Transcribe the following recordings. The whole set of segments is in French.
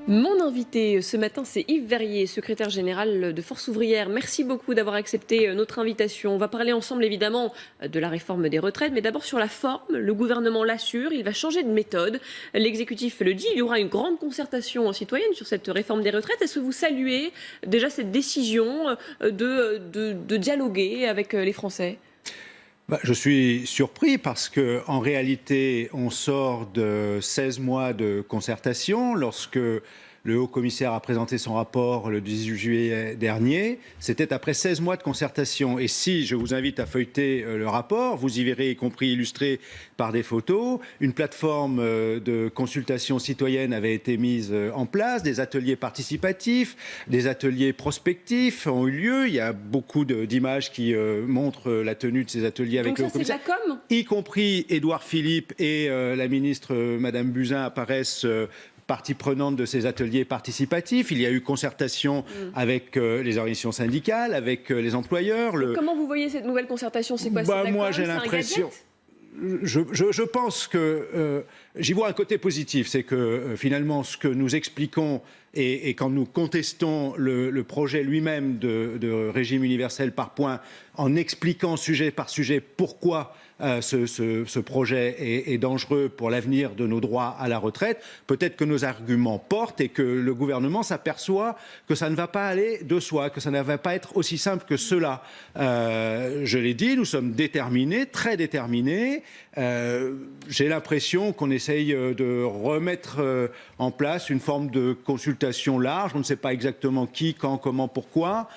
Mon invité ce matin, c'est Yves Verrier, secrétaire général de Force ouvrière. Merci beaucoup d'avoir accepté notre invitation. On va parler ensemble évidemment de la réforme des retraites, mais d'abord sur la forme. Le gouvernement l'assure, il va changer de méthode. L'exécutif le dit, il y aura une grande concertation citoyenne sur cette réforme des retraites. Est-ce que vous saluez déjà cette décision de dialoguer avec les Français ? Je suis surpris parce qu'en réalité, on sort de 16 mois de concertation. Lorsque le haut-commissaire a présenté son rapport le 18 juillet dernier, c'était après 16 mois de concertation. Et si, je vous invite à feuilleter le rapport, vous y verrez, y compris illustré par des photos, une plateforme de consultation citoyenne avait été mise en place, des ateliers participatifs, des ateliers prospectifs ont eu lieu. Il y a beaucoup d'images qui montrent la tenue de ces ateliers avec le haut-commissaire. Donc ça, c'est de la com ? Y compris Édouard Philippe et la ministre Madame Buzyn apparaissent partie prenante de ces ateliers participatifs. Il y a eu concertation avec les organisations syndicales, avec les employeurs. Comment vous voyez cette nouvelle concertation ? C'est quoi ? Moi, j'ai l'impression... Je pense que j'y vois un côté positif, c'est que finalement ce que nous expliquons et quand nous contestons le projet lui-même de régime universel par points, en expliquant sujet par sujet pourquoi ce projet est dangereux pour l'avenir de nos droits à la retraite, peut-être que nos arguments portent et que le gouvernement s'aperçoit que ça ne va pas aller de soi, que ça ne va pas être aussi simple que cela. Je l'ai dit, nous sommes déterminés, très déterminés. J'ai l'impression qu'on essaye de remettre en place une forme de consultation large. On ne sait pas exactement qui, quand, comment, pourquoi.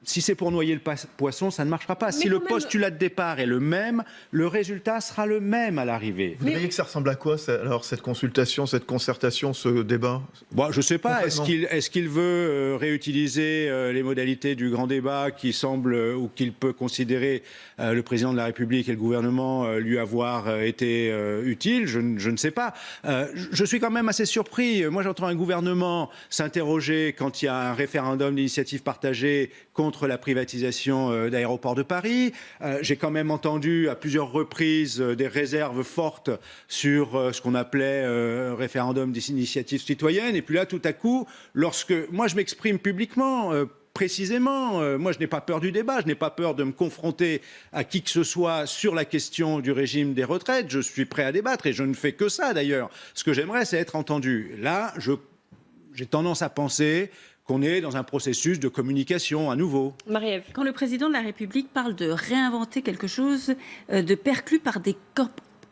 Si c'est pour noyer le poisson, ça ne marchera pas. Si le postulat de départ est le même, le résultat sera le même à l'arrivée. Vous diriez que ça ressemble à quoi, alors, cette consultation, cette concertation, ce débat ? Je ne sais pas. Est-ce qu'il veut réutiliser les modalités du grand débat qui semble, ou qu'il peut considérer le président de la République et le gouvernement lui avoir été utile ? Je ne sais pas. Je suis quand même assez surpris. Moi, j'entends un gouvernement s'interroger quand il y a un référendum d'initiative partagée contre la privatisation d'Aéroports de Paris. J'ai quand même entendu à plusieurs reprises des réserves fortes sur ce qu'on appelait référendum d'initiative citoyenne. Et puis là, tout à coup, lorsque moi je m'exprime publiquement, précisément, moi je n'ai pas peur du débat, je n'ai pas peur de me confronter à qui que ce soit sur la question du régime des retraites. Je suis prêt à débattre et je ne fais que ça d'ailleurs. Ce que j'aimerais, c'est être entendu. Là, j'ai tendance à penser qu'on est dans un processus de communication à nouveau. Marie-Ève. Quand le président de la République parle de réinventer quelque chose de perclus par des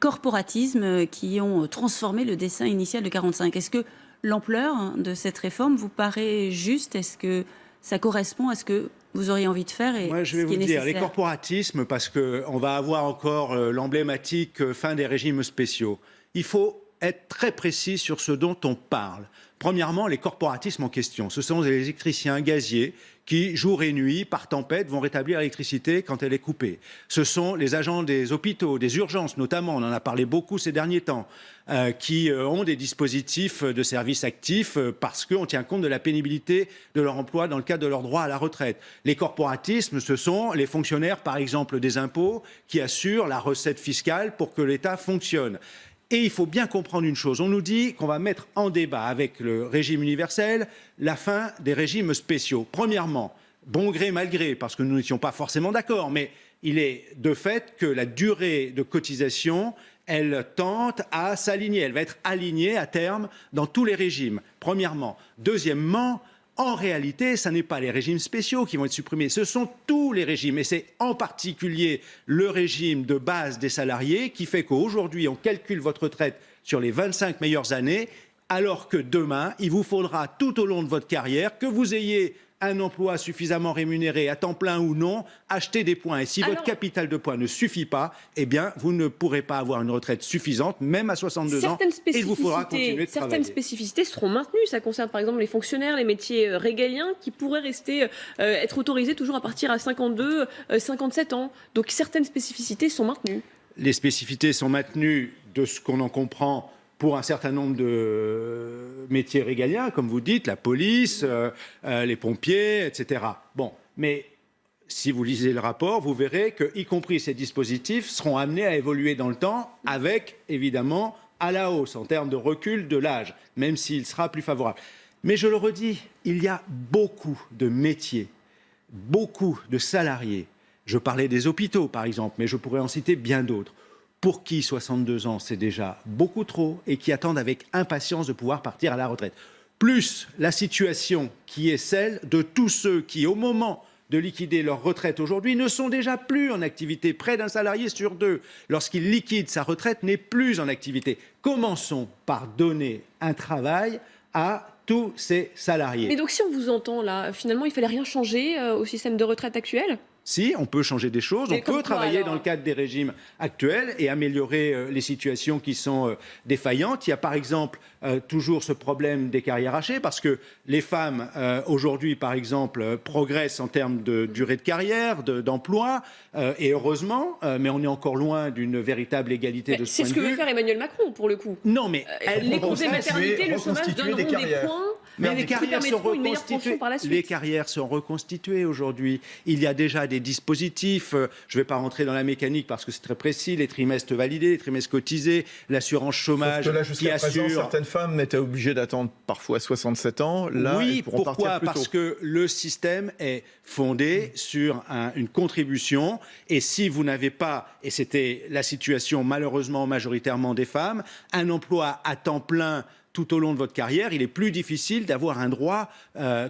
corporatismes qui ont transformé le dessin initial de 45, est-ce que l'ampleur de cette réforme vous paraît juste ? Est-ce que ça correspond à ce que vous auriez envie de faire et Moi, je vais vous dire, les corporatismes, parce qu'on va avoir encore l'emblématique fin des régimes spéciaux. Il faut être très précis sur ce dont on parle. Premièrement, les corporatismes en question, ce sont des électriciens gaziers qui, jour et nuit, par tempête, vont rétablir l'électricité quand elle est coupée. Ce sont les agents des hôpitaux, des urgences notamment, on en a parlé beaucoup ces derniers temps, qui ont des dispositifs de service actifs parce qu'on tient compte de la pénibilité de leur emploi dans le cadre de leur droit à la retraite. Les corporatismes, ce sont les fonctionnaires, par exemple, des impôts, qui assurent la recette fiscale pour que l'État fonctionne. Et il faut bien comprendre une chose, on nous dit qu'on va mettre en débat avec le régime universel la fin des régimes spéciaux. Premièrement, bon gré, mal gré, parce que nous n'étions pas forcément d'accord, mais il est de fait que la durée de cotisation, elle tente à s'aligner, elle va être alignée à terme dans tous les régimes, premièrement. Deuxièmement, en réalité, ce n'est pas les régimes spéciaux qui vont être supprimés, ce sont tous les régimes. Et c'est en particulier le régime de base des salariés qui fait qu'aujourd'hui, on calcule votre retraite sur les 25 meilleures années, alors que demain, il vous faudra tout au long de votre carrière, que vous ayez un emploi suffisamment rémunéré, à temps plein ou non, acheter des points. Et si votre capital de points ne suffit pas, eh bien, vous ne pourrez pas avoir une retraite suffisante, même à 62 ans, et il vous faudra continuer de travailler. Certaines spécificités seront maintenues. Ça concerne par exemple les fonctionnaires, les métiers régaliens qui pourraient rester, être autorisés toujours à partir à 52, 57 ans. Donc certaines spécificités sont maintenues. Les spécificités sont maintenues de ce qu'on en comprend pour un certain nombre de métiers régaliens, comme vous dites, la police, les pompiers, etc. Bon, mais si vous lisez le rapport, vous verrez que, y compris ces dispositifs, seront amenés à évoluer dans le temps, avec, évidemment, à la hausse, en termes de recul de l'âge, même s'il sera plus favorable. Mais je le redis, il y a beaucoup de métiers, beaucoup de salariés. Je parlais des hôpitaux, par exemple, mais je pourrais en citer bien d'autres, pour qui 62 ans, c'est déjà beaucoup trop et qui attendent avec impatience de pouvoir partir à la retraite. Plus la situation qui est celle de tous ceux qui, au moment de liquider leur retraite aujourd'hui, ne sont déjà plus en activité. Près d'un salarié sur deux, lorsqu'il liquide sa retraite, n'est plus en activité. Commençons par donner un travail à tous ces salariés. Mais donc si on vous entend là, finalement, il fallait rien changer au système de retraite actuel ? Si, on peut changer des choses, Mais on peut comme quoi, travailler alors dans le cadre des régimes actuels et améliorer les situations qui sont défaillantes. Il y a par exemple toujours ce problème des carrières hachées parce que les femmes aujourd'hui, par exemple, progressent en termes de durée de carrière, d'emploi, et heureusement, mais on est encore loin d'une véritable égalité de ce C'est point ce de que veut vue. faire Emmanuel Macron, pour le coup. Non, mais Les vont congés maternité, le chômage reconstituer donneront des des carrières. points. Mais les qui carrières sont permettront une meilleure pension reconstituées. par la suite. Les carrières sont reconstituées aujourd'hui. Il y a déjà des dispositifs. Je ne vais pas rentrer dans la mécanique parce que c'est très précis. Les trimestres validés, les trimestres cotisés, l'assurance chômage Sauf que là, qui jusqu'à présent, assure. certaines femmes étaient obligées d'attendre parfois 67 ans. Là, Oui, elles pourront pourquoi? partir plus Parce tôt. que le système est fondé sur une contribution. Et si vous n'avez pas, et c'était la situation malheureusement majoritairement des femmes, un emploi à temps plein tout au long de votre carrière, il est plus difficile d'avoir un droit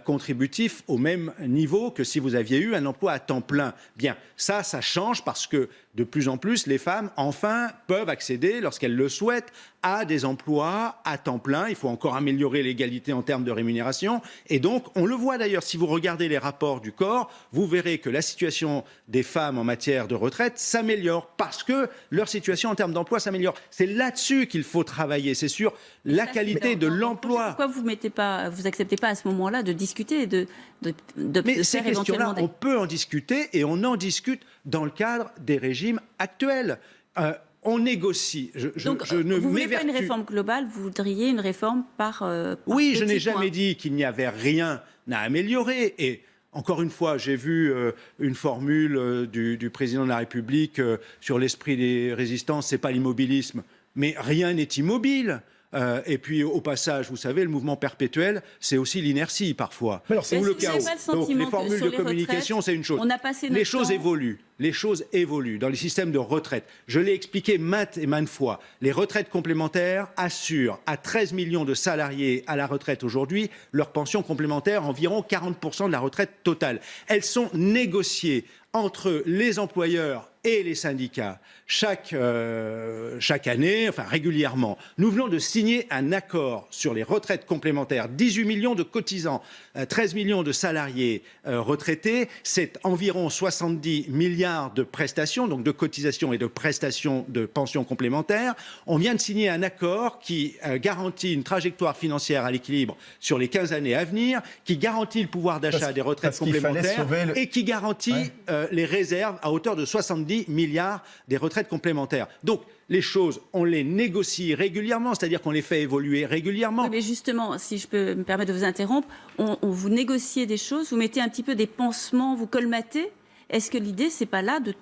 contributif au même niveau que si vous aviez eu un emploi à temps plein. Bien, ça change parce que de plus en plus, les femmes, enfin, peuvent accéder, lorsqu'elles le souhaitent, à des emplois à temps plein. Il faut encore améliorer l'égalité en termes de rémunération. Et donc, on le voit d'ailleurs, si vous regardez les rapports du corps, vous verrez que la situation des femmes en matière de retraite s'améliore parce que leur situation en termes d'emploi s'améliore. C'est là-dessus qu'il faut travailler, c'est sur la qualité de l'emploi. Pourquoi vous acceptez pas à ce moment-là de discuter, de Mais ces faire éventuellement questions-là, on peut en discuter et on en discute dans le cadre des régimes actuels. On négocie. Donc, je ne vous ne voulez pas une m'évertue. réforme globale, vous voudriez une réforme par Oui, je n'ai petits points. jamais dit qu'il n'y avait rien à améliorer. Et encore une fois, j'ai vu une formule du président de la République sur l'esprit des résistances, c'est pas l'immobilisme. Mais rien n'est immobile. Et puis, au passage, vous savez, le mouvement perpétuel, c'est aussi l'inertie parfois. Mais alors, Ou le Est-ce que vous chaos. n'avez pas le Donc, sentiment les que formules sur de les communication, retraites, c'est une chose. on a passé Les notre choses temps- évoluent. Les choses évoluent dans les systèmes de retraite. Je l'ai expliqué maintes et maintes fois. Les retraites complémentaires assurent à 13 millions de salariés à la retraite aujourd'hui leur pension complémentaire, environ 40% de la retraite totale. Elles sont négociées entre les employeurs et les syndicats chaque année, enfin régulièrement. Nous venons de signer un accord sur les retraites complémentaires. 18 millions de cotisants, 13 millions de salariés retraités. C'est environ 70 milliards de prestations, donc de cotisations et de prestations de pensions complémentaires. On vient de signer un accord qui garantit une trajectoire financière à l'équilibre sur les 15 années à venir, qui garantit le pouvoir d'achat des retraites parce qu'il fallait complémentaires sauver le- et qui garantit les réserves à hauteur de 70 milliards des retraites complémentaires. Donc, les choses, on les négocie régulièrement, c'est-à-dire qu'on les fait évoluer régulièrement. Oui, mais justement, si je peux me permettre de vous interrompre, on vous négociez des choses, vous mettez un petit peu des pansements, vous colmatez. Est-ce que l'idée, c'est pas là de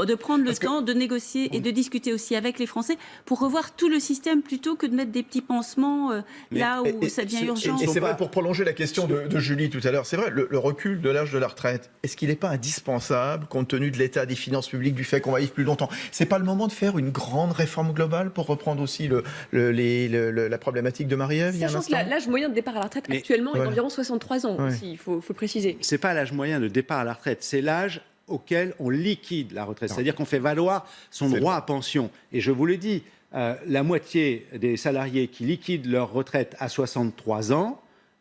de prendre le temps de négocier et de discuter aussi avec les Français pour revoir tout le système plutôt que de mettre des petits pansements là où ça devient urgent? Et c'est pas- vrai, pour prolonger la question de Julie tout à l'heure, c'est vrai, le recul de l'âge de la retraite, est-ce qu'il n'est pas indispensable compte tenu de l'état des finances publiques, du fait qu'on va vivre plus longtemps? C'est pas le moment de faire une grande réforme globale pour reprendre aussi la problématique de Marie-Ève il y a un Sachant que instant? l'âge moyen de départ à la retraite Mais- actuellement est voilà. d'environ 63 ans Ouais. aussi, il faut préciser. C'est pas l'âge moyen de départ à la retraite, c'est l'âge auquel on liquide la retraite, c'est-à-dire qu'on fait valoir son C'est droit à pension. Et je vous le dis, la moitié des salariés qui liquident leur retraite à 63 ans,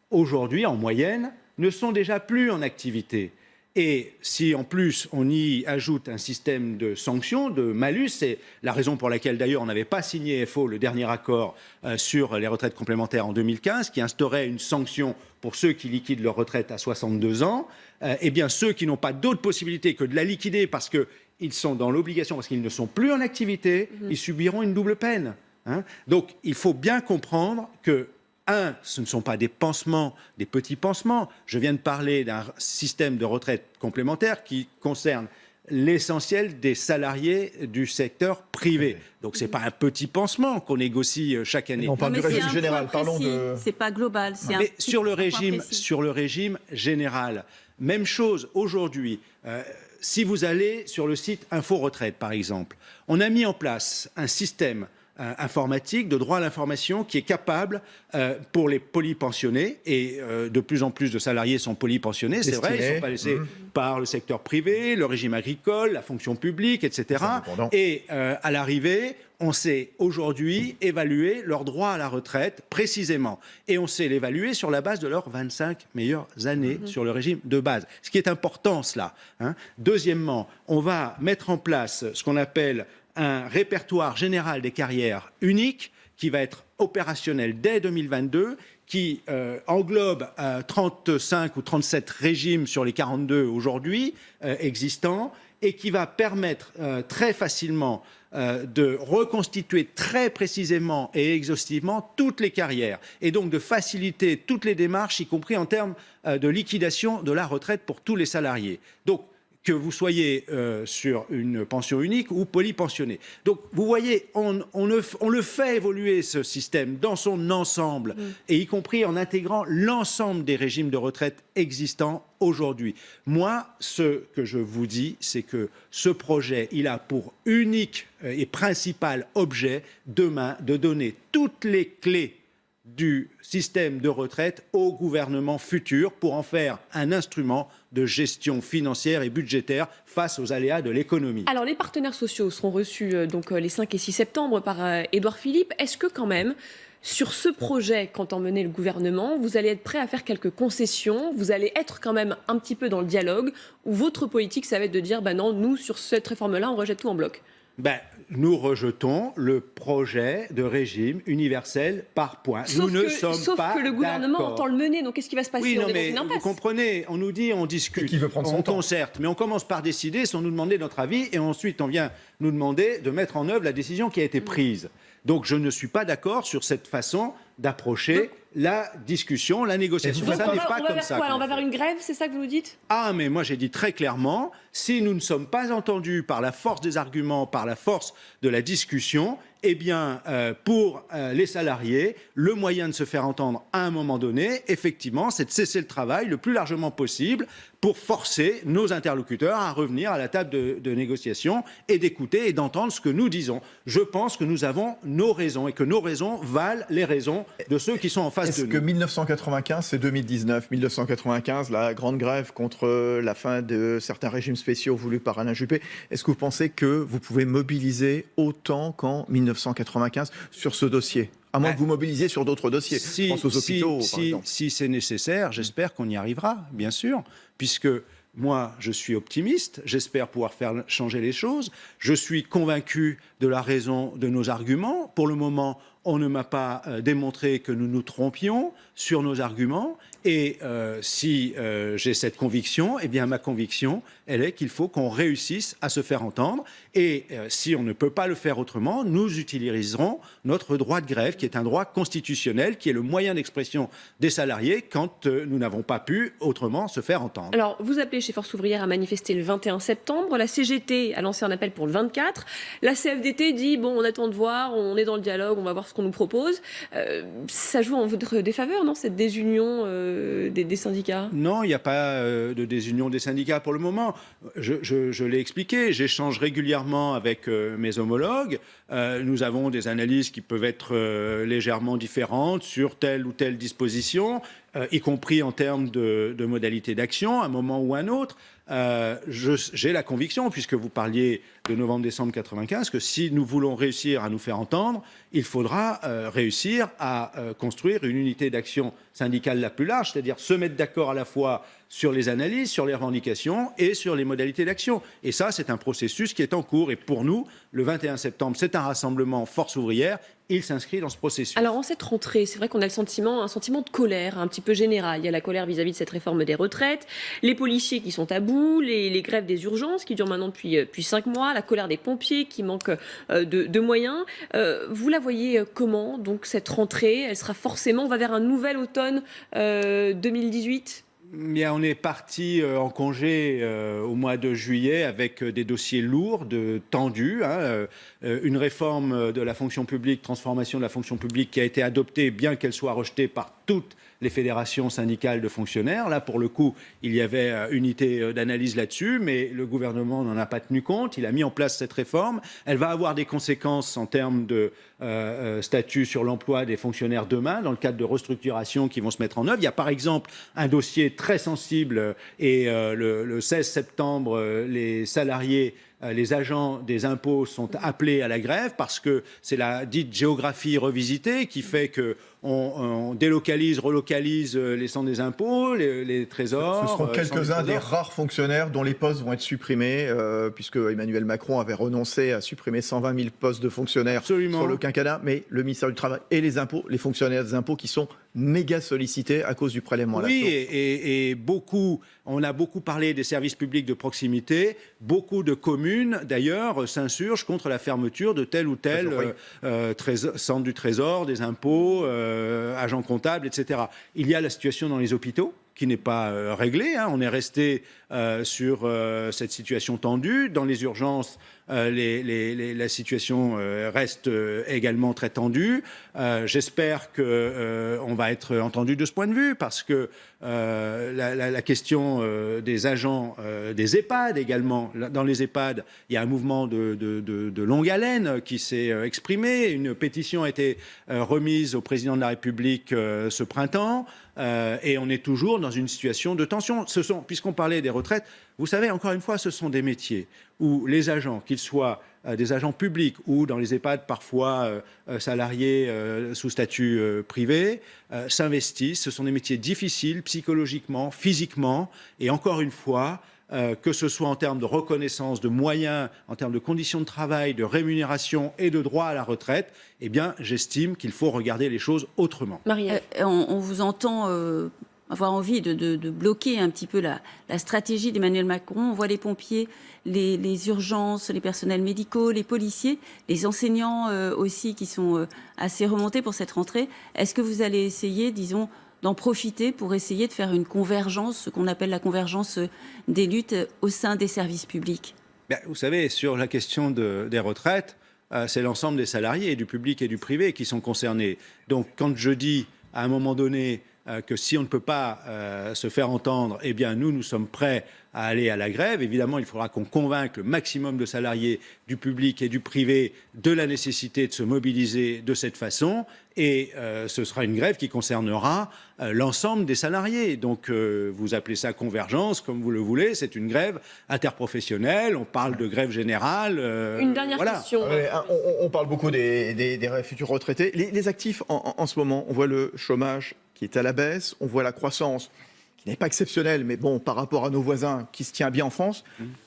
aujourd'hui, en moyenne, ne sont déjà plus en activité. Et si en plus on y ajoute un système de sanctions, de malus, c'est la raison pour laquelle d'ailleurs on n'avait pas signé FO le dernier accord sur les retraites complémentaires en 2015, qui instaurait une sanction pour ceux qui liquident leur retraite à 62 ans, eh bien ceux qui n'ont pas d'autre possibilité que de la liquider parce qu'ils sont dans l'obligation, parce qu'ils ne sont plus en activité, ils subiront une double peine. Hein. Donc il faut bien comprendre que ce ne sont pas des pansements, des petits pansements. Je viens de parler d'un système de retraite complémentaire qui concerne l'essentiel des salariés du secteur privé. Donc c'est pas un petit pansement qu'on négocie chaque année. On parle du régime général, parlons de... C'est pas global, c'est Mais sur le régime général, même chose aujourd'hui. Si vous allez sur le site Info Retraite, par exemple, on a mis en place un système informatique de droit à l'information qui est capable pour les polypensionnés, et de plus en plus de salariés sont polypensionnés, c'est vrai, ils ne sont pas laissés par le secteur privé, le régime agricole, la fonction publique, etc. Et à l'arrivée, on sait aujourd'hui évaluer leur droit à la retraite précisément. Et on sait l'évaluer sur la base de leurs 25 meilleures années sur le régime de base. Ce qui est important, cela. Deuxièmement, on va mettre en place ce qu'on appelle un répertoire général des carrières unique qui va être opérationnel dès 2022, qui englobe 35 ou 37 régimes sur les 42 aujourd'hui existants, et qui va permettre très facilement de reconstituer très précisément et exhaustivement toutes les carrières, et donc de faciliter toutes les démarches, y compris en termes de liquidation de la retraite pour tous les salariés. Donc, que vous soyez sur une pension unique ou polypensionné. Donc, vous voyez, on le fait évoluer, ce système, dans son ensemble, et y compris en intégrant l'ensemble des régimes de retraite existants aujourd'hui. Moi, ce que je vous dis, c'est que ce projet, il a pour unique et principal objet, demain, de donner toutes les clés du système de retraite au gouvernement futur pour en faire un instrument de gestion financière et budgétaire face aux aléas de l'économie. Alors, les partenaires sociaux seront reçus donc les 5 et 6 septembre par Édouard Philippe. Est-ce que quand même, sur ce projet, qu'entend mener le gouvernement, vous allez être prêt à faire quelques concessions, vous allez être quand même un petit peu dans le dialogue, ou votre politique, ça va être de dire, non, nous, sur cette réforme-là, on rejette tout en bloc? Nous rejetons le projet de régime universel par points. Sauf que le gouvernement entend le mener, donc qu'est-ce qui va se passer? Oui, non, mais vous comprenez, on nous dit, on discute, qui veut prendre son temps. Concerte, mais on commence par décider sans nous demander notre avis, et ensuite on vient nous demander de mettre en œuvre la décision qui a été prise. Donc je ne suis pas d'accord sur cette façon d'approcher la discussion, la négociation. Donc, ça n'est pas comme ça. On va vers une grève, c'est ça que vous nous dites? Ah, mais moi j'ai dit très clairement, si nous ne sommes pas entendus par la force des arguments, par la force de la discussion, eh bien, pour les salariés, le moyen de se faire entendre à un moment donné, effectivement, c'est de cesser le travail le plus largement possible pour forcer nos interlocuteurs à revenir à la table de négociation et d'écouter et d'entendre ce que nous disons. Je pense que nous avons nos raisons et que nos raisons valent les raisons de ceux qui sont en face de nous. Est-ce que 1995, c'est 2019 1995, la grande grève contre la fin de certains régimes spéciaux voulus par Alain Juppé, est-ce que vous pensez que vous pouvez mobiliser autant qu'en 1995 sur ce dossier? À moins que vous mobilisiez sur d'autres dossiers. Je pense aux hôpitaux, par exemple. Si c'est nécessaire, j'espère qu'on y arrivera, bien sûr, puisque moi, je suis optimiste, j'espère pouvoir faire changer les choses. Je suis convaincu de la raison de nos arguments. Pour le moment, on ne m'a pas démontré que nous nous trompions sur nos arguments. Et si j'ai cette conviction, eh bien ma conviction, elle est qu'il faut qu'on réussisse à se faire entendre. Et si on ne peut pas le faire autrement, nous utiliserons notre droit de grève, qui est un droit constitutionnel, qui est le moyen d'expression des salariés quand nous n'avons pas pu autrement se faire entendre. Alors, vous appelez chez Force ouvrière à manifester le 21 septembre. La CGT a lancé un appel pour le 24. La CFDT dit, on attend de voir, on est dans le dialogue, on va voir ce qu'on nous propose. Ça joue en votre défaveur, non, cette désunion des syndicats? Non, il n'y a pas de désunion des syndicats pour le moment. Je l'ai expliqué, j'échange régulièrement avec mes homologues. Nous avons des analyses qui peuvent être légèrement différentes sur telle ou telle disposition, y compris en termes de modalités d'action, à un moment ou à un autre. J'ai la conviction, puisque vous parliez de novembre-décembre 95, que si nous voulons réussir à nous faire entendre, il faudra réussir à construire une unité d'action syndicale la plus large, c'est-à-dire se mettre d'accord à la fois sur les analyses, sur les revendications et sur les modalités d'action. Et ça, c'est un processus qui est en cours. Et pour nous, le 21 septembre, c'est un rassemblement Force ouvrière. Il s'inscrit dans ce processus. Alors, en cette rentrée, c'est vrai qu'on a un sentiment de colère un petit peu général. Il y a la colère vis-à-vis de cette réforme des retraites, les policiers qui sont à bout, les grèves des urgences qui durent maintenant depuis 5 mois, la colère des pompiers qui manquent de moyens. Vous la voyez comment, donc, cette rentrée? Elle sera forcément, on va vers un nouvel automne 2018? Bien, on est parti en congé au mois de juillet avec des dossiers lourds, tendus. Une réforme de la fonction publique, transformation de la fonction publique qui a été adoptée, bien qu'elle soit rejetée par toutes les fédérations syndicales de fonctionnaires. Là, pour le coup, il y avait unité d'analyse là-dessus, mais le gouvernement n'en a pas tenu compte. Il a mis en place cette réforme. Elle va avoir des conséquences en termes de statut sur l'emploi des fonctionnaires demain, dans le cadre de restructurations qui vont se mettre en œuvre. Il y a par exemple un dossier très sensible et le 16 septembre, les salariés, les agents des impôts sont appelés à la grève parce que c'est la dite géographie revisitée qui fait qu'on délocalise, relocalise les centres des impôts, les trésors. Ce seront quelques-uns des rares fonctionnaires dont les postes vont être supprimés, puisque Emmanuel Macron avait renoncé à supprimer 120 000 postes de fonctionnaires sur le quinquennat, mais le ministère du Travail et les impôts, les fonctionnaires des impôts qui sont méga sollicités à cause du prélèvement à la source. Oui, et on a beaucoup parlé des services publics de proximité. Beaucoup de communes, d'ailleurs, s'insurgent contre la fermeture de tel ou tel centre du Trésor, des impôts, agents comptables, etc. Il y a la situation dans les hôpitaux qui n'est pas réglée. On est resté sur cette situation tendue. Dans les urgences, la situation reste également très tendue. J'espère qu'on va être entendu de ce point de vue parce que la question des agents des EHPAD également. Dans les EHPAD, il y a un mouvement de longue haleine qui s'est exprimé. Une pétition a été remise au président de la République ce printemps. Et on est toujours dans une situation de tension. Puisqu'on parlait des retraites, vous savez, encore une fois, ce sont des métiers où les agents, qu'ils soient des agents publics ou dans les EHPAD parfois salariés sous statut privé, s'investissent. Ce sont des métiers difficiles psychologiquement, physiquement. Et encore une fois, que ce soit en termes de reconnaissance, de moyens, en termes de conditions de travail, de rémunération et de droit à la retraite, eh bien, j'estime qu'il faut regarder les choses autrement. Marie-Ève. On vous entend avoir envie de bloquer un petit peu la stratégie d'Emmanuel Macron. On voit les pompiers, les urgences, les personnels médicaux, les policiers, les enseignants aussi qui sont assez remontés pour cette rentrée. Est-ce que vous allez essayer, disons, d'en profiter pour essayer de faire une convergence, ce qu'on appelle la convergence des luttes au sein des services publics? Vous savez, sur la question des retraites, c'est l'ensemble des salariés, du public et du privé, qui sont concernés. Donc, quand je dis, à un moment donné, que si on ne peut pas se faire entendre, eh bien, nous sommes prêts à aller à la grève. Évidemment, il faudra qu'on convainque le maximum de salariés du public et du privé de la nécessité de se mobiliser de cette façon. Et ce sera une grève qui concernera l'ensemble des salariés. Donc, vous appelez ça convergence, comme vous le voulez. C'est une grève interprofessionnelle. On parle de grève générale. Une dernière question. On parle beaucoup des futurs retraités. Les actifs, en ce moment, on voit le chômage qui est à la baisse. On voit la croissance qui n'est pas exceptionnelle, mais bon, par rapport à nos voisins, qui se tient bien en France.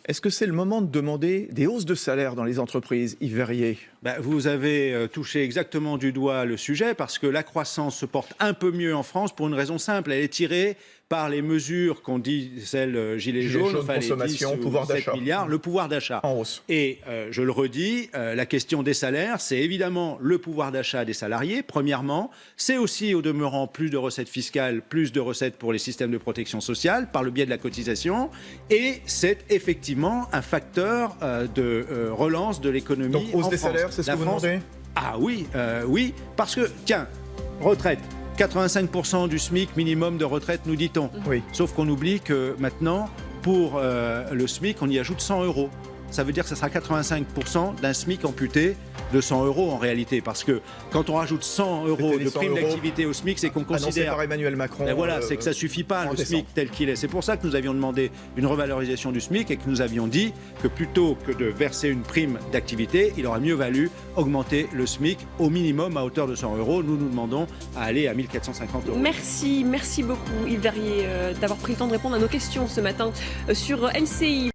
Est-ce que c'est le moment de demander des hausses de salaire dans les entreprises, Yves Verrier? Vous avez touché exactement du doigt le sujet, parce que la croissance se porte un peu mieux en France pour une raison simple. Elle est tirée par les mesures qu'on dit, celles gilets jaunes, enfin consommation, les 10 pouvoir ou 7 d'achat. milliards, le pouvoir d'achat. En hausse. Et je le redis, la question des salaires, c'est évidemment le pouvoir d'achat des salariés, premièrement. C'est aussi, au demeurant, plus de recettes fiscales, plus de recettes pour les systèmes de protection sociale, par le biais de la cotisation. Et c'est effectivement un facteur de relance de l'économie. Donc, hausse des France. salaires, c'est ce La que vous France- demandez? Ah oui, oui, parce que, tiens, retraite. 85% du SMIC minimum de retraite, nous dit-on. Oui. Sauf qu'on oublie que maintenant, pour le SMIC, on y ajoute 100 euros. Ça veut dire que ça sera 85% d'un SMIC amputé de 100 euros en réalité. Parce que quand on rajoute 100 euros C'était les de 100 prime euros d'activité au SMIC, c'est qu'on Annoncé considère... par Emmanuel Macron. Voilà, c'est que ça ne suffit pas, en le décembre. SMIC tel qu'il est. C'est pour ça que nous avions demandé une revalorisation du SMIC et que nous avions dit que plutôt que de verser une prime d'activité, il aurait mieux valu augmenter le SMIC au minimum à hauteur de 100 euros. Nous demandons à aller à 1 450 euros. Merci beaucoup Yves Verrier d'avoir pris le temps de répondre à nos questions ce matin sur LCI.